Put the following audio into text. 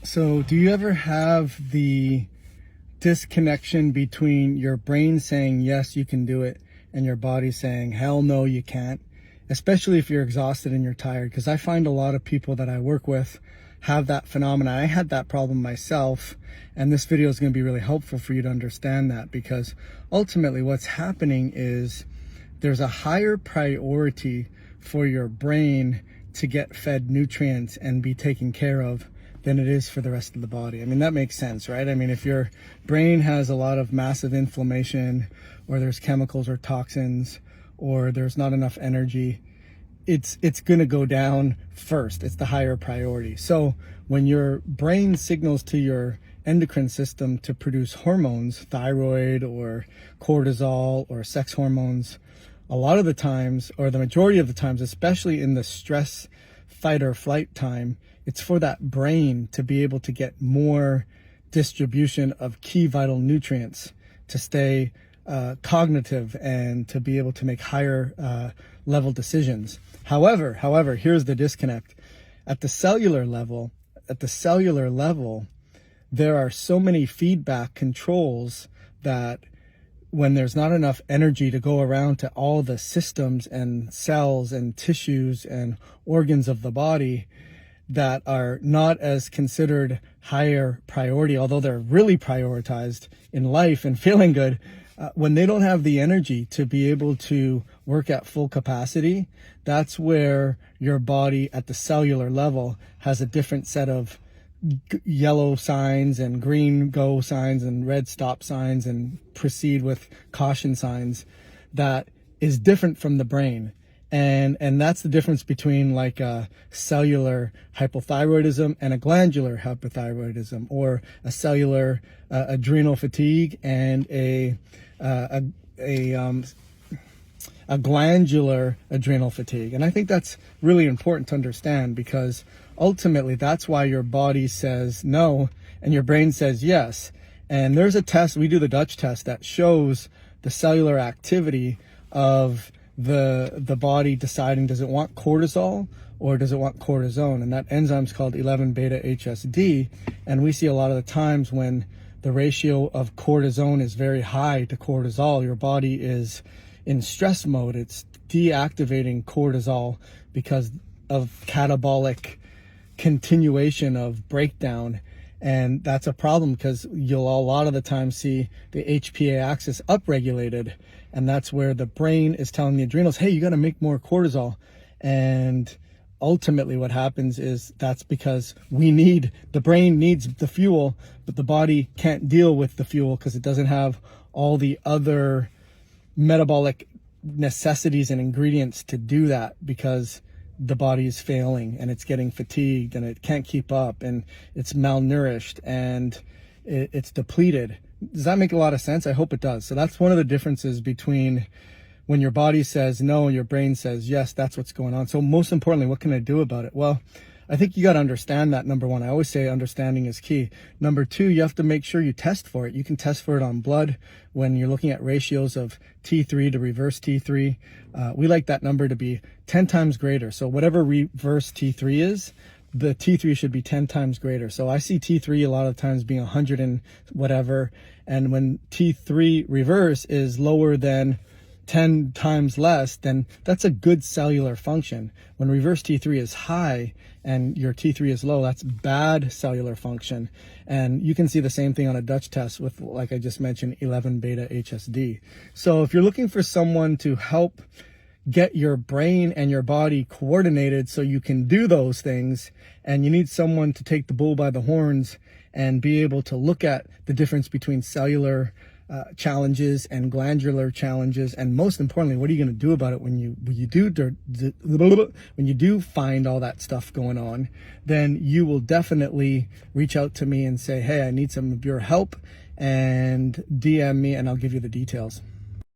So, do you ever have the disconnection between your brain saying, yes, you can do it, and your body saying, hell no, you can't? Especially if you're exhausted and you're tired. Because I find a lot of people that I work with have that phenomenon. I had that problem myself, and this video is going to be really helpful for you to understand that, because ultimately what's happening is there's a higher priority for your brain to get fed nutrients and be taken care of than it is for the rest of the body. I mean, that makes sense, right? I mean, if your brain has a lot of massive inflammation, or there's chemicals or toxins, or there's not enough energy, it's going to go down first. It's the higher priority. So when your brain signals to your endocrine system to produce hormones, thyroid or cortisol or sex hormones, a lot of the times, or the majority of the times, especially in the stress, fight or flight time, it's for that brain to be able to get more distribution of key vital nutrients to stay cognitive and to be able to make higher level decisions. However, here's the disconnect. At the cellular level, there are so many feedback controls that when there's not enough energy to go around to all the systems and cells and tissues and organs of the body that are not as considered higher priority, although they're really prioritized in life and feeling good, when they don't have the energy to be able to work at full capacity, that's where your body at the cellular level has a different set of yellow signs and green go signs and red stop signs and proceed with caution signs that is different from the brain. And that's the difference between like a cellular hypothyroidism and a glandular hypothyroidism, or a cellular adrenal fatigue and a glandular adrenal fatigue. And I think that's really important to understand, because ultimately that's why your body says no and your brain says yes. And there's a test, we do the Dutch test, that shows the cellular activity of the body deciding, does it want cortisol or does it want cortisone? And that enzyme is called 11-beta-HSD. And we see a lot of the times when the ratio of cortisone is very high to cortisol, your body is in stress mode. It's deactivating cortisol because of catabolic continuation of breakdown. And that's a problem, because you'll a lot of the time see the HPA axis upregulated, and that's where the brain is telling the adrenals, hey, you got to make more cortisol. And ultimately what happens is that's because the brain needs the fuel, but the body can't deal with the fuel because it doesn't have all the other metabolic necessities and ingredients to do that, because the body is failing and it's getting fatigued and it can't keep up and it's malnourished and it's depleted. Does that make a lot of sense? I hope it does. So that's one of the differences between when your body says no and your brain says yes. That's what's going on. So most importantly, what can I do about it? Well, I think you got to understand that, number one. I always say understanding is key. Number two, you have to make sure you test for it. You can test for it on blood when you're looking at ratios of T3 to reverse T3. We like that number to be 10 times greater. So whatever reverse T3 is, the T3 should be 10 times greater. So I see T3 a lot of times being 100 and whatever. And when T3 reverse is lower than 10 times less, then that's a good cellular function. When reverse T3 is high and your T3 is low, that's bad cellular function. And you can see the same thing on a Dutch test with, like I just mentioned, 11-beta-HSD. So if you're looking for someone to help get your brain and your body coordinated so you can do those things, and you need someone to take the bull by the horns and be able to look at the difference between cellular challenges and glandular challenges, and most importantly, what are you going to do about it when you do find all that stuff going on? Then you will definitely reach out to me and say, hey, I need some of your help, and DM me and I'll give you the details.